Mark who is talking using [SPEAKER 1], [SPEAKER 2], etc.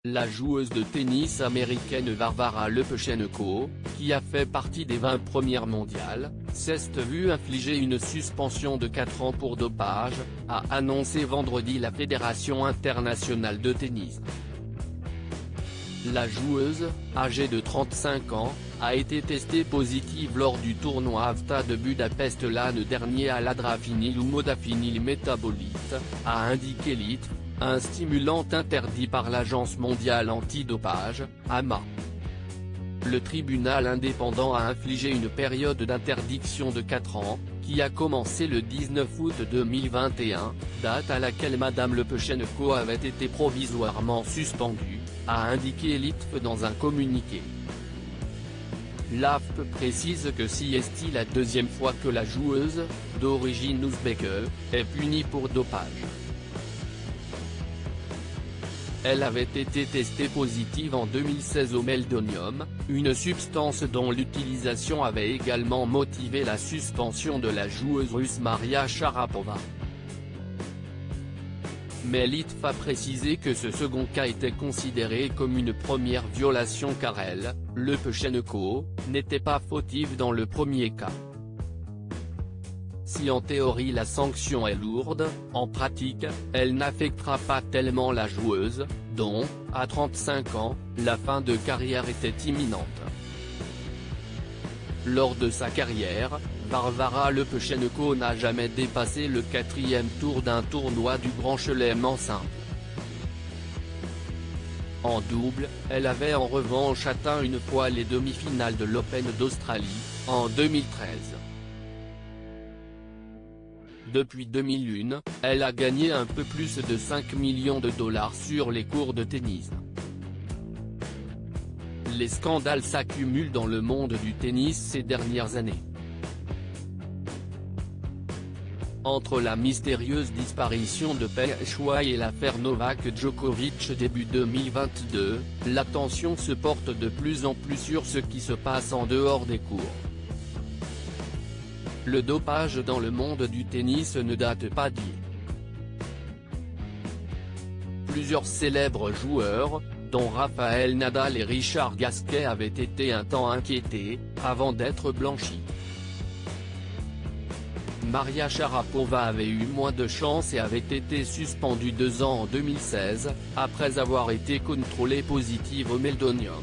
[SPEAKER 1] La joueuse de tennis américaine Varvara Lepchenko, qui a fait partie des 20 premières mondiales, s'est vue infliger une suspension de 4 ans pour dopage, a annoncé vendredi la Fédération internationale de tennis. La joueuse, âgée de 35 ans, a été testée positive lors du tournoi AVTA de Budapest l'année dernier à l'adrafinil ou modafinil métabolite, a indiqué l'ITF, un stimulant interdit par l'Agence mondiale antidopage, AMA. Le tribunal indépendant a infligé une période d'interdiction de 4 ans, qui a commencé le 19 août 2021, date à laquelle Madame Lepchenko avait été provisoirement suspendue, a indiqué l'ITF dans un communiqué. L'AFP précise que c'est la deuxième fois que la joueuse, d'origine ouzbèke, est punie pour dopage. Elle avait été testée positive en 2016 au meldonium, une substance dont l'utilisation avait également motivé la suspension de la joueuse russe Maria Sharapova. Mais l'ITF a précisé que ce second cas était considéré comme une première violation car elle, Lepchenko, n'était pas fautive dans le premier cas. Si en théorie la sanction est lourde, en pratique, elle n'affectera pas tellement la joueuse, dont, à 35 ans, la fin de carrière était imminente. Lors de sa carrière, Varvara Lepchenko n'a jamais dépassé le 4e tour d'un tournoi du Grand Chelem en simple. En double, elle avait en revanche atteint une fois les demi-finales de l'Open d'Australie, en 2013. Depuis 2001, elle a gagné un peu plus de 5 millions de dollars sur les cours de tennis. Les scandales s'accumulent dans le monde du tennis ces dernières années. Entre la mystérieuse disparition de Peng Shuai et l'affaire Novak Djokovic début 2022, l'attention se porte de plus en plus sur ce qui se passe en dehors des cours. Le dopage dans le monde du tennis ne date pas d'hier. Plusieurs célèbres joueurs, dont Rafael Nadal et Richard Gasquet avaient été un temps inquiétés, avant d'être blanchis. Maria Sharapova avait eu moins de chance et avait été suspendue 2 ans en 2016, après avoir été contrôlée positive au meldonium.